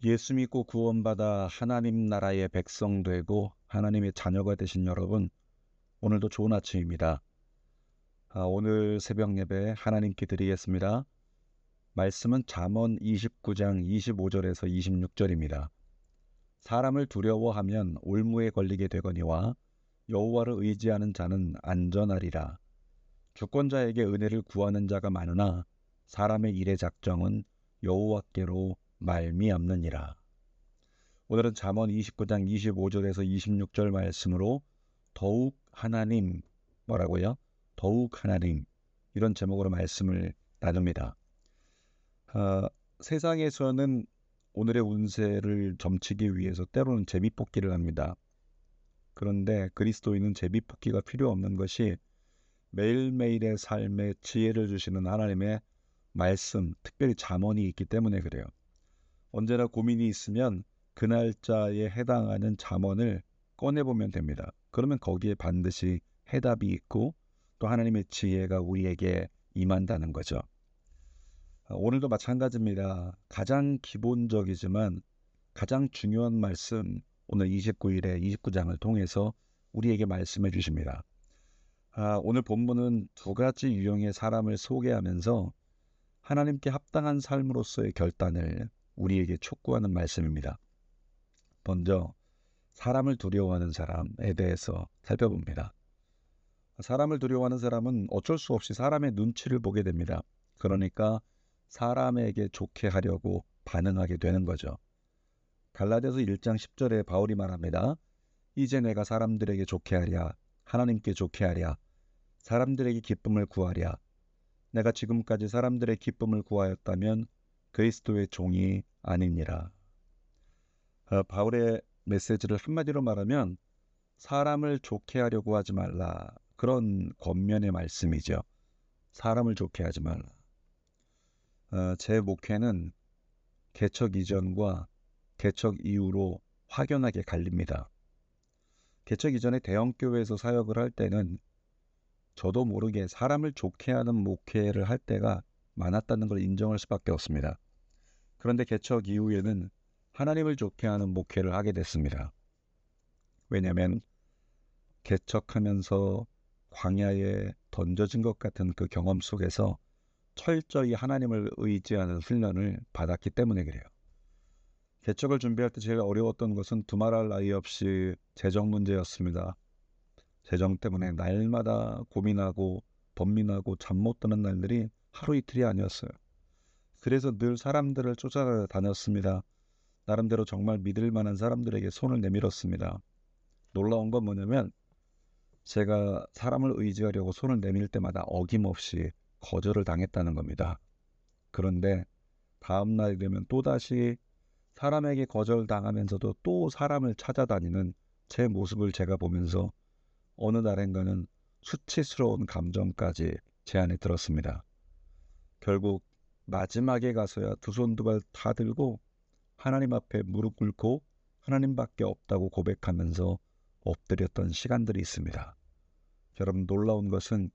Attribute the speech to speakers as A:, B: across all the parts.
A: 예수 믿고 구원받아 하나님 나라의 백성 되고 하나님의 자녀가 되신 여러분, 오늘도 좋은 아침입니다. 오늘 새벽 예배 하나님께 드리겠습니다. 말씀은 잠언 29장 25절에서 26절입니다. 사람을 두려워하면 올무에 걸리게 되거니와 여호와를 의지하는 자는 안전하리라. 주권자에게 은혜를 구하는 자가 많으나 사람의 일의 작정은 여호와께로 말미암느니라. 오늘은 잠언 29장 25절에서 26절 말씀으로 더욱 하나님, 뭐라고요? 더욱 하나님, 이런 제목으로 말씀을 나눕니다. 세상에서는 오늘의 운세를 점치기 위해서 때로는 제비뽑기를 합니다. 그런데 그리스도인은 제비뽑기가 필요 없는 것이 매일매일의 삶에 지혜를 주시는 하나님의 말씀, 특별히 잠언이 있기 때문에 그래요. 언제나 고민이 있으면 그 날짜에 해당하는 잠언을 꺼내보면 됩니다. 그러면 거기에 반드시 해답이 있고 또 하나님의 지혜가 우리에게 임한다는 거죠. 오늘도 마찬가지입니다. 가장 기본적이지만 가장 중요한 말씀, 오늘 29일에 29장을 통해서 우리에게 말씀해 주십니다. 오늘 본문은 두 가지 유형의 사람을 소개하면서 하나님께 합당한 삶으로서의 결단을 우리에게 촉구하는 말씀입니다. 먼저 사람을 두려워하는 사람에 대해서 살펴봅니다. 사람을 두려워하는 사람은 어쩔 수 없이 사람의 눈치를 보게 됩니다. 그러니까 사람에게 좋게 하려고 반응하게 되는 거죠. 갈라디아서 1장 10절에 바울이 말합니다. 이제 내가 사람들에게 좋게 하랴, 하나님께 좋게 하랴, 사람들에게 기쁨을 구하랴. 내가 지금까지 사람들의 기쁨을 구하였다면 그리스도의 종이 아니니라. 바울의 메시지를 한마디로 말하면 사람을 좋게 하려고 하지 말라. 그런 권면의 말씀이죠. 사람을 좋게 하지 말라. 제 목회는 개척 이전과 개척 이후로 확연하게 갈립니다. 개척 이전에 대형교회에서 사역을 할 때는 저도 모르게 사람을 좋게 하는 목회를 할 때가 많았다는 걸 인정할 수밖에 없습니다. 그런데 개척 이후에는 하나님을 좋게 하는 목회를 하게 됐습니다. 왜냐하면 개척하면서 광야에 던져진 것 같은 그 경험 속에서 철저히 하나님을 의지하는 훈련을 받았기 때문에 그래요. 개척을 준비할 때 제일 어려웠던 것은 두말할 나위 없이 재정 문제였습니다. 재정 때문에 날마다 고민하고 번민하고 잠 못 드는 날들이 하루 이틀이 아니었어요. 그래서 늘 사람들을 쫓아다녔습니다. 나름대로 정말 믿을 만한 사람들에게 손을 내밀었습니다. 놀라운 건 뭐냐면 제가 사람을 의지하려고 손을 내밀 때마다 어김없이 거절을 당했다는 겁니다. 그런데 다음 날 되면 또다시 사람에게 거절당하면서도 또 사람을 찾아다니는 제 모습을 제가 보면서 어느 날엔가는 수치스러운 감정까지 제 안에 들었습니다. 결국 마지막에 가서야 두 손 두 발 다 들고 하나님 앞에 무릎 꿇고 하나님밖에 없다고 고백하면서 엎드렸던 시간들이 있습니다. 여러분, 놀라운 것은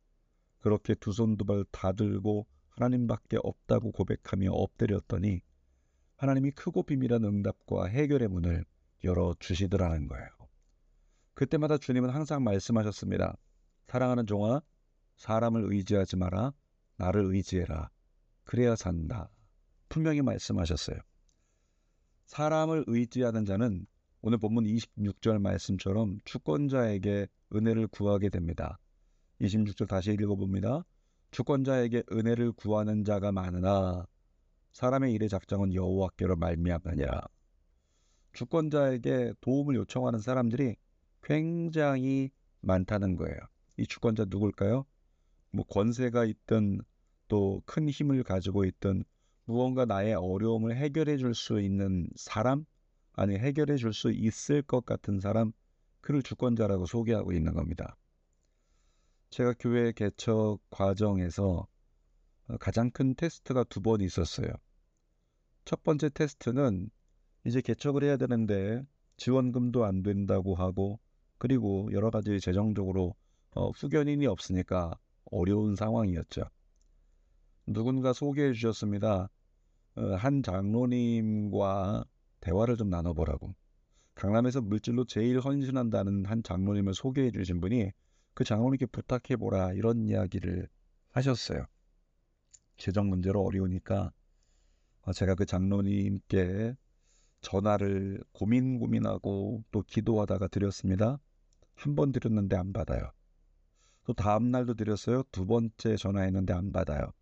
A: 그렇게 두 손 두 발 다 들고 하나님밖에 없다고 고백하며 엎드렸더니 하나님이 크고 비밀한 응답과 해결의 문을 열어주시더라는 거예요. 그때마다 주님은 항상 말씀하셨습니다. 사랑하는 종아, 사람을 의지하지 마라. 나를 의지해라. 그래야 산다. 분명히 말씀하셨어요. 사람을 의지하는 자는 오늘 본문 26절 말씀처럼 주권자에게 은혜를 구하게 됩니다. 26절 다시 읽어봅니다. 주권자에게 은혜를 구하는 자가 많으나 사람의 일의 작정은 여호와께로 말미암느니라. 주권자에게 도움을 요청하는 사람들이 굉장히 많다는 거예요. 이 주권자 누굴까요? 뭐 권세가 있든 또 큰 힘을 가지고 있든 무언가 나의 어려움을 해결해 줄 수 있는 사람, 아니 해결해 줄 수 있을 것 같은 사람, 그를 주권자라고 소개하고 있는 겁니다. 제가 교회 개척 과정에서 가장 큰 테스트가 두 번 있었어요. 첫 번째 테스트는 이제 개척을 해야 되는데 지원금도 안 된다고 하고, 그리고 여러 가지 재정적으로 후견인이 없으니까 어려운 상황이었죠. 누군가 소개해 주셨습니다. 한 장로님과 대화를 좀 나눠보라고. 강남에서 물질로 제일 헌신한다는 한 장로님을 소개해 주신 분이 그 장로님께 부탁해보라 이런 이야기를 하셨어요. 재정 문제로 어려우니까 제가 그 장로님께 전화를 고민하고 또 기도하다가 드렸습니다. 한 번 드렸는데 안 받아요. 또 다음 날도 드렸어요. 두 번째 전화했는데 안 받아요.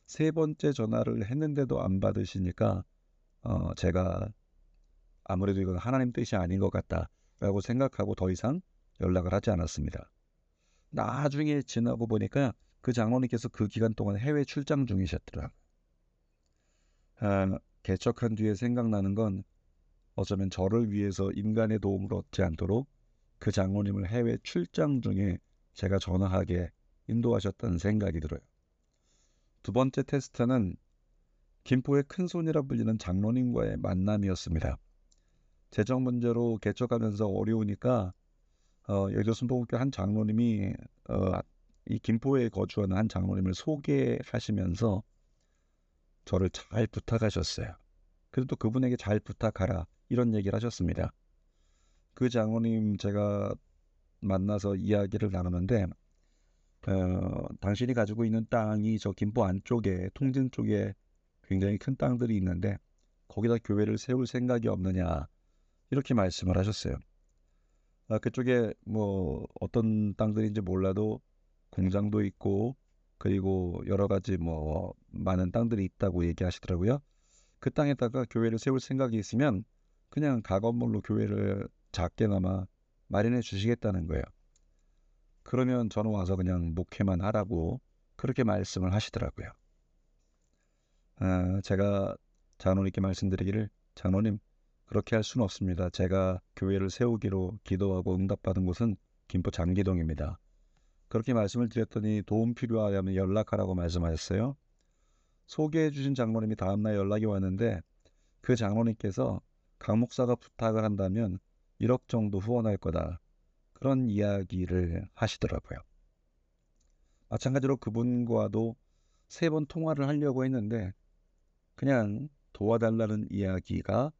A: 세 번째 전화를 했는데도 안 받으시니까 제가 아무래도 이건 하나님 뜻이 아닌 것 같다라고 생각하고 더 이상 연락을 하지 않았습니다. 나중에 지나고 보니까 그 장로님께서 그 기간 동안 해외 출장 중이셨더라고요. 개척한 뒤에 생각나는 건 어쩌면 저를 위해서 인간의 도움을 얻지 않도록 그 장로님을 해외 출장 중에 제가 전화하게 인도하셨다는 생각이 들어요. 두 번째 테스트는 김포의 큰손이라 불리는 장로님과의 만남이었습니다. 재정 문제로 개척하면서 어려우니까 여의도 순복음교회 한 장로님이 이 김포에 거주하는 한 장로님을 소개하시면서 저를 잘 부탁하셨어요. 그래도 또 그분에게 잘 부탁하라 이런 얘기를 하셨습니다. 그 장로님 제가 만나서 이야기를 나누는데 당신이 가지고 있는 땅이 저 김포 안쪽에 통진 쪽에 굉장히 큰 땅들이 있는데 거기다 교회를 세울 생각이 없느냐 이렇게 말씀을 하셨어요. 그쪽에 뭐 어떤 땅들인지 몰라도 공장도 있고 그리고 여러 가지 뭐 많은 땅들이 있다고 얘기하시더라고요. 그 땅에다가 교회를 세울 생각이 있으면 그냥 가건물로 교회를 작게나마 마련해 주시겠다는 거예요. 그러면 저는 와서 그냥 목회만 하라고 그렇게 말씀을 하시더라고요. 제가 장로님께 말씀드리기를 장로님 그렇게 할 수는 없습니다. 제가 교회를 세우기로 기도하고 응답받은 곳은 김포 장기동입니다. 그렇게 말씀을 드렸더니 도움 필요하다면 연락하라고 말씀하셨어요. 소개해 주신 장로님이 다음날 연락이 왔는데 그 장로님께서 강 목사가 부탁을 한다면 1억 정도 후원할 거다. 그런 이야기를 하시더라고요. 마찬가지로 그분과도 3번 통화를 하려고 했는데 그냥 도와달라는 이야기가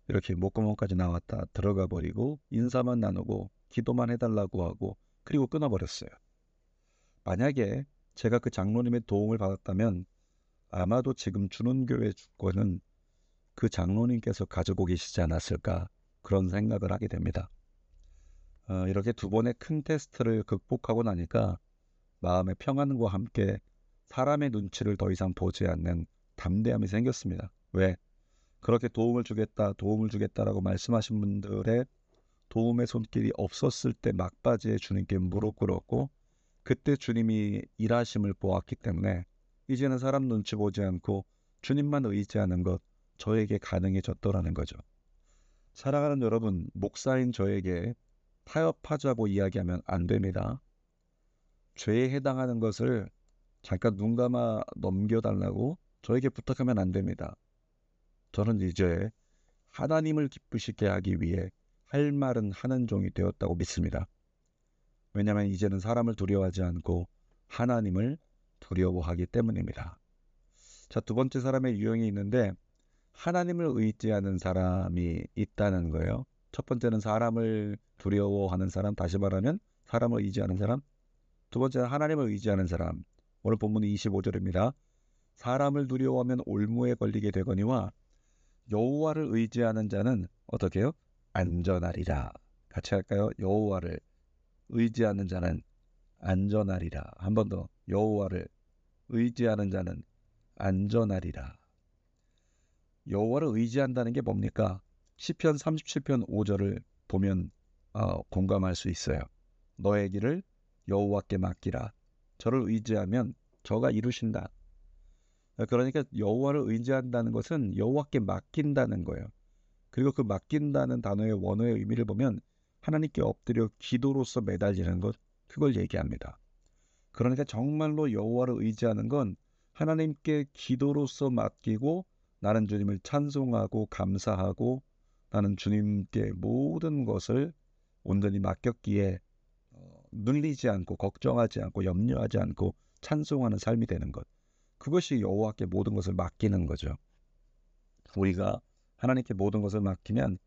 A: 이렇게 목구멍까지 나왔다 들어가 버리고 인사만 나누고 기도만 해달라고 하고 그리고 끊어버렸어요. 만약에 제가 그 장로님의 도움을 받았다면 아마도 지금 준원교회 주권은 그 장로님께서 가지고 계시지 않았을까 그런 생각을 하게 됩니다. 이렇게 두 번의 큰 테스트를 극복하고 나니까 마음의 평안과 함께 사람의 눈치를 더 이상 보지 않는 담대함이 생겼습니다. 왜? 그렇게 도움을 주겠다라고 말씀하신 분들의 도움의 손길이 없었을 때 막바지에 주님께 무릎 꿇었고 그때 주님이 일하심을 보았기 때문에 이제는 사람 눈치 보지 않고 주님만 의지하는 것 저에게 가능해졌더라는 거죠. 사랑하는 여러분, 목사인 저에게 타협하자고 이야기하면 안 됩니다. 죄에 해당하는 것을 잠깐 눈 감아 넘겨달라고 저에게 부탁하면 안 됩니다. 저는 이제 하나님을 기쁘시게 하기 위해 할 말은 하는 종이 되었다고 믿습니다. 왜냐하면 이제는 사람을 두려워하지 않고 하나님을 두려워하기 때문입니다. 자, 두 번째 사람의 유형이 있는데 하나님을 의지하는 사람이 있다는 거예요. 첫 번째는 사람을 두려워하는 사람, 다시 말하면 사람을 의지하는 사람. 두 번째는 하나님을 의지하는 사람. 오늘 본문이 25절입니다. 사람을 두려워하면 올무에 걸리게 되거니와 여호와를 의지하는 자는 어떻게 해요? 안전하리라. 같이 할까요? 여호와를 의지하는 자는 안전하리라. 한 번 더. 여호와를 의지하는 자는 안전하리라. 여호와를 의지한다는 게 뭡니까? 시편 37편 5절을 보면 공감할 수 있어요. 너의 길을 여호와께 맡기라. 저를 의지하면 저가 이루신다. 그러니까 여호와를 의지한다는 것은 여호와께 맡긴다는 거예요. 그리고 그 맡긴다는 단어의 원어의 의미를 보면 하나님께 엎드려 기도로서 매달리는 것, 그걸 얘기합니다. 그러니까 정말로 여호와를 의지하는 건 하나님께 기도로서 맡기고 나는 주님을 찬송하고 감사하고 나는 주님께 모든 것을 온전히 맡겼기에 눌리지 않고 걱정하지 않고 염려하지 않고 찬송하는 삶이 되는 것. 그것이 여호와께 모든 것을 맡기는 거죠. 우리가 하나님께 모든 것을 맡기면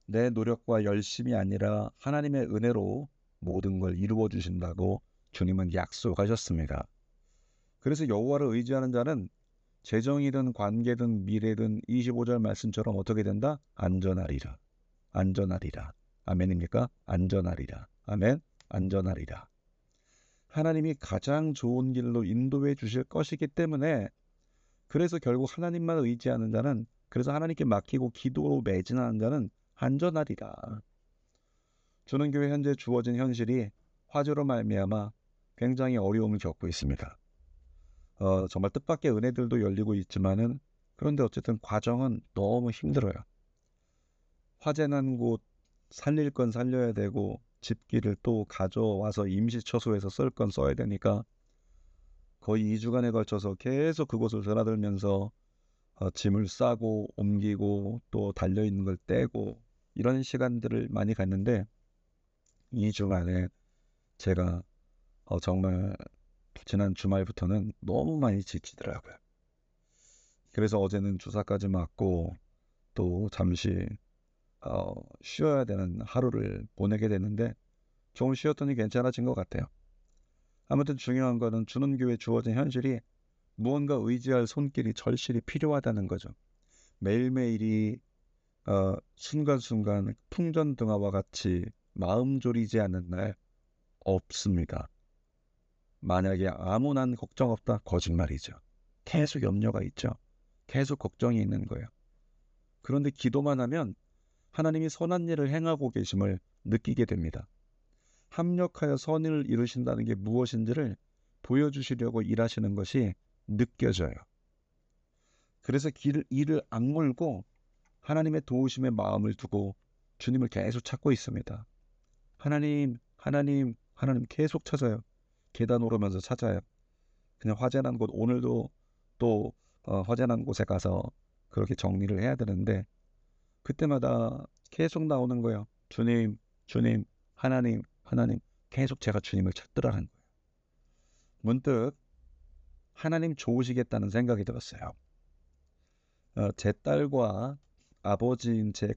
A: 내 노력과 열심이 아니라 하나님의 은혜로 모든 걸 이루어 주신다고 주님은 약속하셨습니다. 그래서 여호와를 의지하는 자는 재정이든 관계든 미래든 25절 말씀처럼 어떻게 된다? 안전하리라. 안전하리라. 아멘입니까? 안전하리라. 아멘. 안전하리라. 하나님이 가장 좋은 길로 인도해 주실 것이기 때문에, 그래서 결국 하나님만 의지하는 자는, 그래서 하나님께 맡기고 기도로 매진하는 자는 안전하리라. 주는 교회 현재 주어진 현실이 화재로 말미암아 굉장히 어려움을 겪고 있습니다. 정말 뜻밖의 은혜들도 열리고 있지만은, 그런데 어쨌든 과정은 너무 힘들어요. 화재 난 곳 살릴 건 살려야 되고, 집기를 또 가져와서 임시처소에서 쓸 건 써야 되니까 거의 2주간에 걸쳐서 계속 그곳을 드나들면서 짐을 싸고 옮기고 또 달려있는 걸 떼고 이런 시간들을 많이 갔는데, 2주간에 제가 정말 지난 주말부터는 너무 많이 지치더라고요. 그래서 어제는 주사까지 맞고 또 잠시 쉬어야 되는 하루를 보내게 됐는데, 조금 쉬었더니 괜찮아진 것 같아요. 아무튼 중요한 거는 주는 교회 주어진 현실이 무언가 의지할 손길이 절실히 필요하다는 거죠. 매일매일이 순간순간 풍전등화와 같이 마음 졸이지 않는 날 없습니다. 만약에 아무 난 걱정 없다, 거짓말이죠. 계속 염려가 있죠. 계속 걱정이 있는 거예요. 그런데 기도만 하면 하나님이 선한 일을 행하고 계심을 느끼게 됩니다. 합력하여 선을 이루신다는 게 무엇인지를 보여주시려고 일하시는 것이 느껴져요. 그래서 이를 악물고 하나님의 도우심에 마음을 두고 주님을 계속 찾고 있습니다. 하나님, 하나님, 하나님 계속 찾아요. 계단 오르면서 찾아요. 그냥 화재 난 곳, 오늘도 또 화재 난 곳에 가서 그렇게 정리를 해야 되는데, 그때마다 계속 나오는 거예요. 주님, 주님, 하나님, 하나님. 계속 제가 주님을 찾더라는 거예요. 문득 하나님 좋으시겠다는 생각이 들었어요. 제 딸과 아버지인 제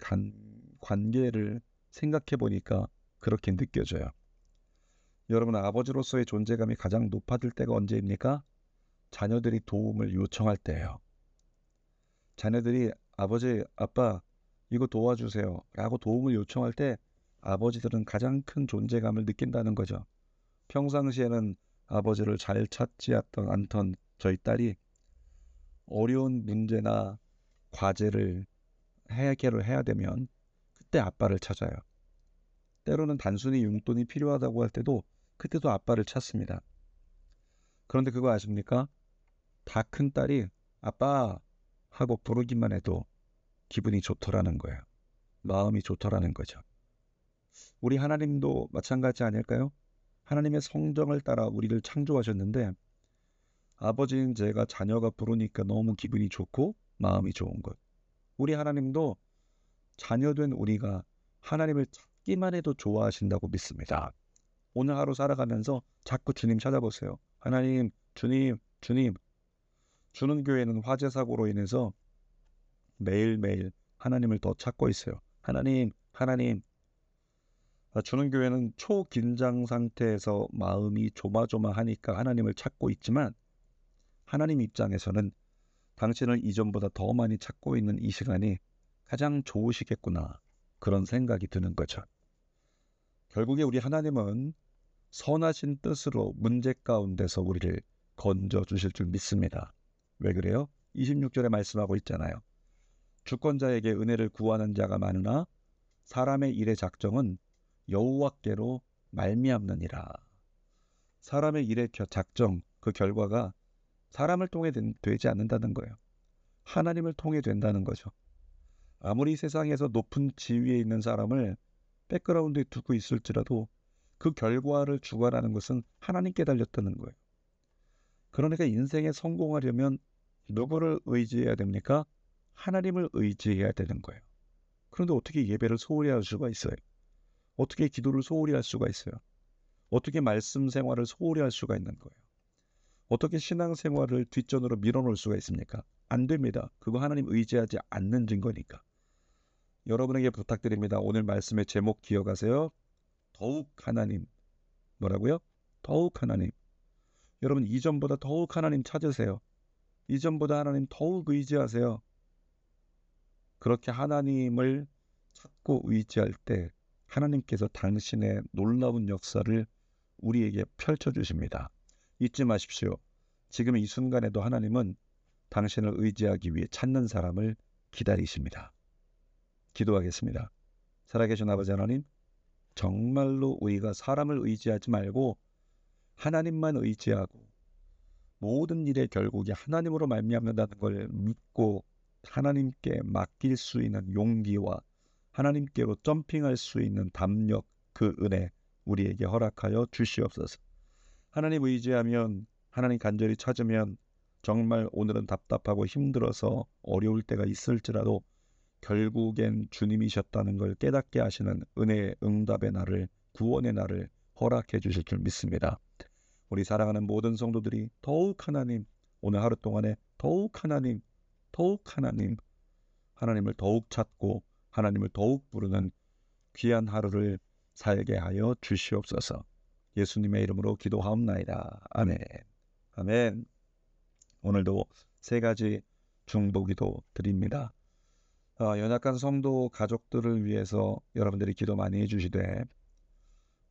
A: 관계를 생각해 보니까 그렇게 느껴져요. 여러분, 아버지로서의 존재감이 가장 높아질 때가 언제입니까? 자녀들이 도움을 요청할 때예요. 자녀들이 아버지, 아빠 이거 도와주세요 라고 도움을 요청할 때 아버지들은 가장 큰 존재감을 느낀다는 거죠. 평상시에는 아버지를 잘 찾지 않던 저희 딸이 어려운 문제나 과제를 해결을 해야 되면 그때 아빠를 찾아요. 때로는 단순히 용돈이 필요하다고 할 때도 그때도 아빠를 찾습니다. 그런데 그거 아십니까? 다 큰 딸이 아빠 하고 부르기만 해도 기분이 좋더라는 거예요. 마음이 좋더라는 거죠. 우리 하나님도 마찬가지 아닐까요? 하나님의 성정을 따라 우리를 창조하셨는데, 아버지인 제가 자녀가 부르니까 너무 기분이 좋고 마음이 좋은 것. 우리 하나님도 자녀된 우리가 하나님을 찾기만 해도 좋아하신다고 믿습니다. 오늘 하루 살아가면서 자꾸 주님 찾아보세요. 하나님, 주님, 주님. 주는 교회는 화재 사고로 인해서 매일매일 하나님을 더 찾고 있어요. 하나님, 하나님. 주는 교회는 초긴장 상태에서 마음이 조마조마하니까 하나님을 찾고 있지만, 하나님 입장에서는 당신을 이전보다 더 많이 찾고 있는 이 시간이 가장 좋으시겠구나, 그런 생각이 드는 거죠. 결국에 우리 하나님은 선하신 뜻으로 문제 가운데서 우리를 건져 주실 줄 믿습니다. 왜 그래요? 26절에 말씀하고 있잖아요. 주권자에게 은혜를 구하는 자가 많으나 사람의 일의 작정은 여호와께로 말미암느니라. 사람의 일의 작정, 그 결과가 사람을 통해 되지 않는다는 거예요. 하나님을 통해 된다는 거죠. 아무리 세상에서 높은 지위에 있는 사람을 백그라운드에 두고 있을지라도 그 결과를 주관하는 것은 하나님께 달렸다는 거예요. 그러니까 인생에 성공하려면 누구를 의지해야 됩니까? 하나님을 의지해야 되는 거예요. 그런데 어떻게 예배를 소홀히 할 수가 있어요? 어떻게 기도를 소홀히 할 수가 있어요? 어떻게 말씀 생활을 소홀히 할 수가 있는 거예요? 어떻게 신앙 생활을 뒷전으로 밀어놓을 수가 있습니까? 안 됩니다. 그거 하나님 의지하지 않는 증거니까. 여러분에게 부탁드립니다. 오늘 말씀의 제목 기억하세요. 더욱 하나님. 뭐라고요? 더욱 하나님. 여러분 이전보다 더욱 하나님 찾으세요. 이전보다 하나님 더욱 의지하세요. 그렇게 하나님을 찾고 의지할 때 하나님께서 당신의 놀라운 역사를 우리에게 펼쳐주십니다. 잊지 마십시오. 지금 이 순간에도 하나님은 당신을 의지하기 위해 찾는 사람을 기다리십니다. 기도하겠습니다. 살아계신 아버지 하나님, 정말로 우리가 사람을 의지하지 말고 하나님만 의지하고 모든 일의 결국이 하나님으로 말미암는다는 걸 믿고 하나님께 맡길 수 있는 용기와 하나님께로 점핑할 수 있는 담력, 그 은혜 우리에게 허락하여 주시옵소서. 하나님 의지하면, 하나님 간절히 찾으면 정말 오늘은 답답하고 힘들어서 어려울 때가 있을지라도 결국엔 주님이셨다는 걸 깨닫게 하시는 은혜의 응답의 날을, 구원의 날을 허락해 주실 줄 믿습니다. 우리 사랑하는 모든 성도들이 더욱 하나님, 오늘 하루 동안에 더욱 하나님, 하나님을 더욱 찾고 하나님을 더욱 부르는 귀한 하루를 살게 하여 주시옵소서. 예수님의 이름으로 기도하옵나이다. 아멘. 아멘. 오늘도 세 가지 중보기도 드립니다. 연약한 성도 가족들을 위해서 여러분들이 기도 많이 해주시되,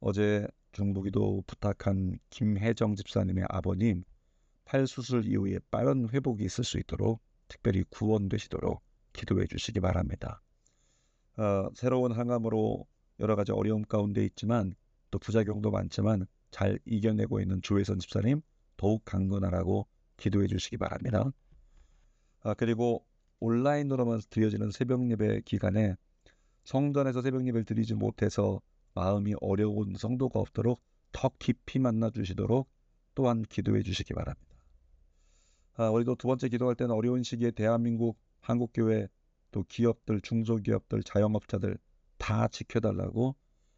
A: 어제 중보기도 부탁한 김혜정 집사님의 아버님 팔 수술 이후에 빠른 회복이 있을 수 있도록 특별히 구원되시도록 기도해 주시기 바랍니다. 새로운 항암으로 여러 가지 어려움 가운데 있지만 또 부작용도 많지만 잘 이겨내고 있는 조혜선 집사님 더욱 강건하라고 기도해 주시기 바랍니다. 그리고 온라인으로만 드려지는 새벽 예배 기간에 성전에서 새벽 예배를 드리지 못해서 마음이 어려운 성도가 없도록 더 깊이 만나 주시도록 또한 기도해 주시기 바랍니다. 우리도 두 번째 기도할 때는 어려운 시기에 대한민국 한국교회 또 기업들, 중소기업들, 자영업자들 다 지켜달라고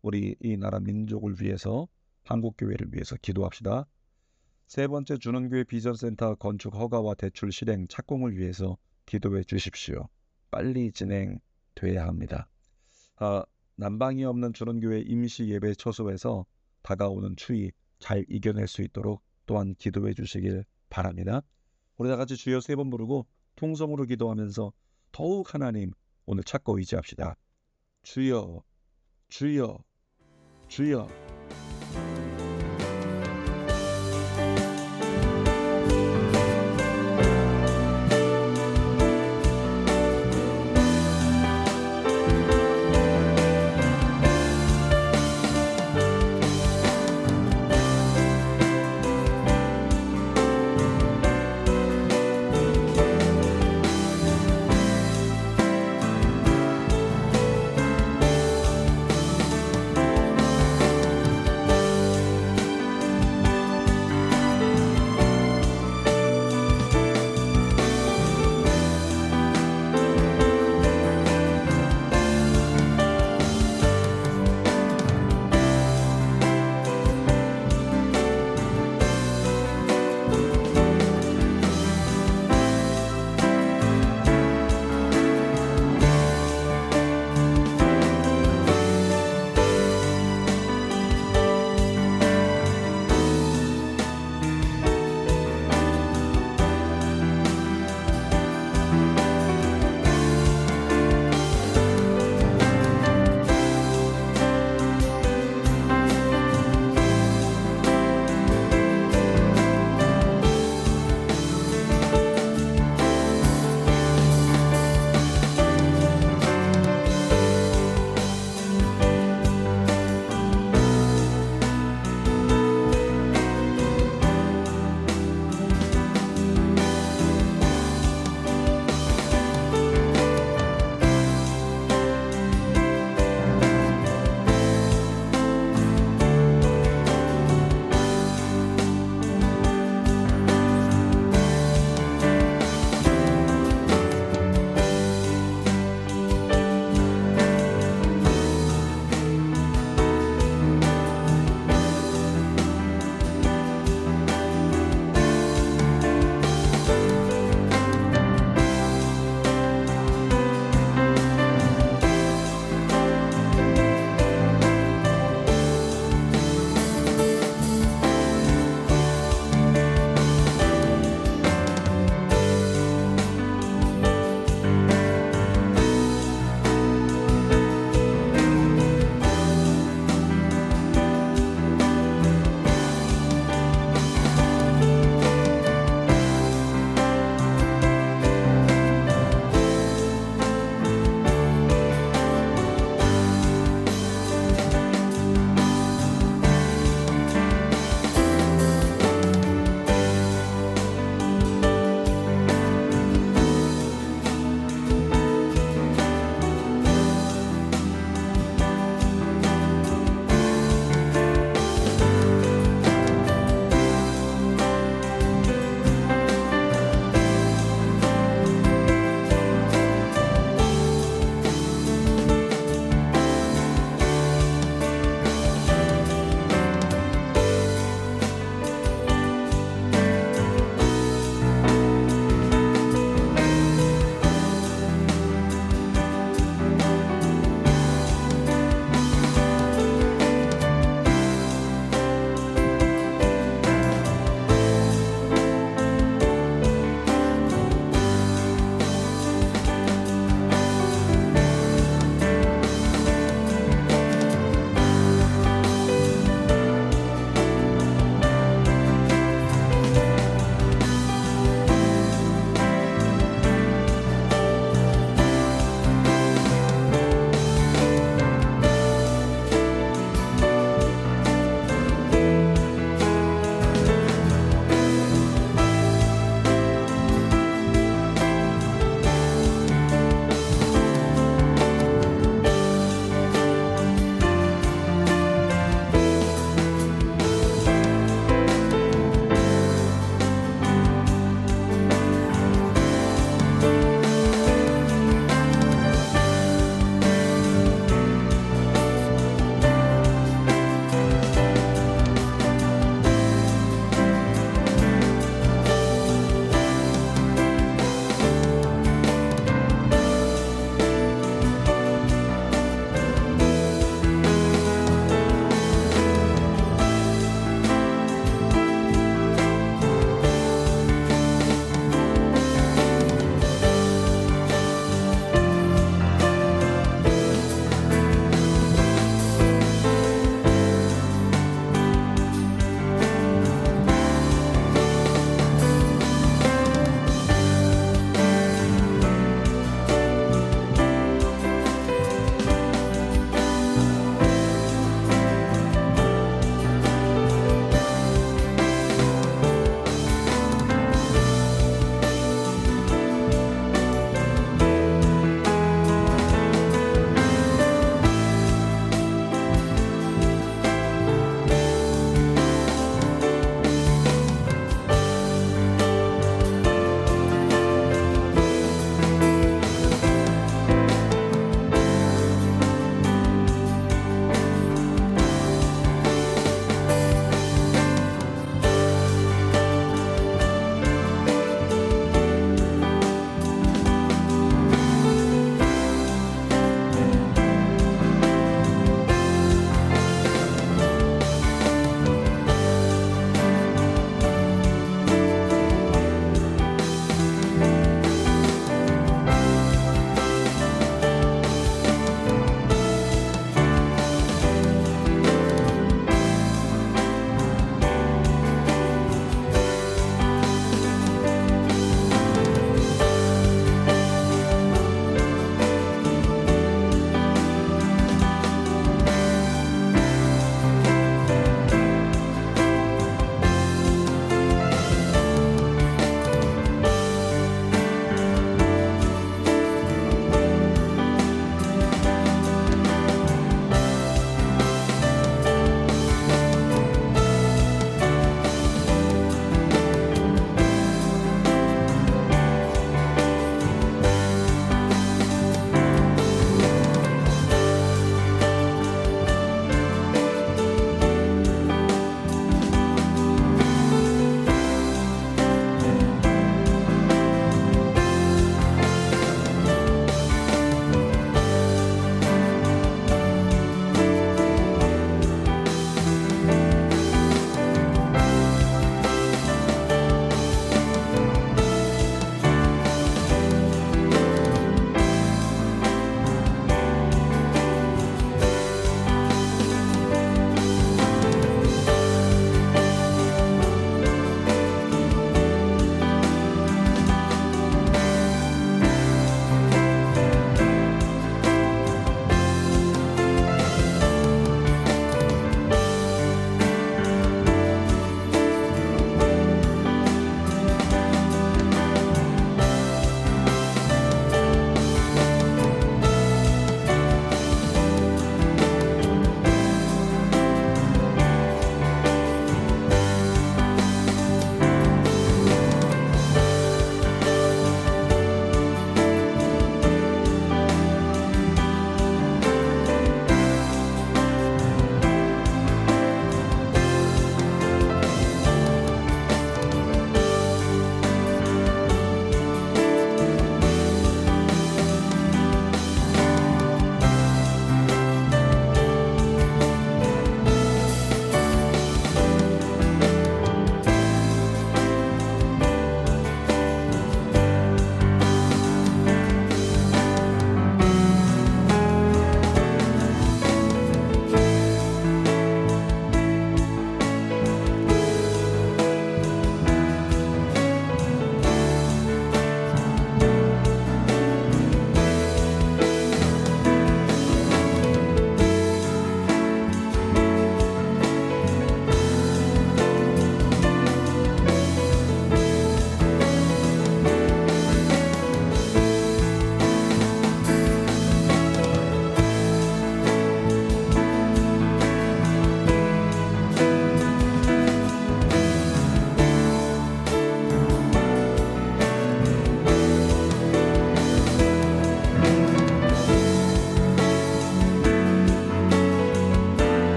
A: 우리 이 나라 민족을 위해서 한국교회를 위해서 기도합시다. 세 번째, 주는교회 비전센터 건축 허가와 대출 실행 착공을 위해서 기도해 주십시오. 빨리 진행돼야 합니다. 난방이 없는 주는교회 임시 예배 처소에서 다가오는 추위 잘 이겨낼 수 있도록 또한 기도해 주시길 바랍니다. 우리 다 같이 주여 세 번 부르고 통성으로 기도하면서 더욱 하나님 오늘 찾고 의지합시다. 주여, 주여, 주여.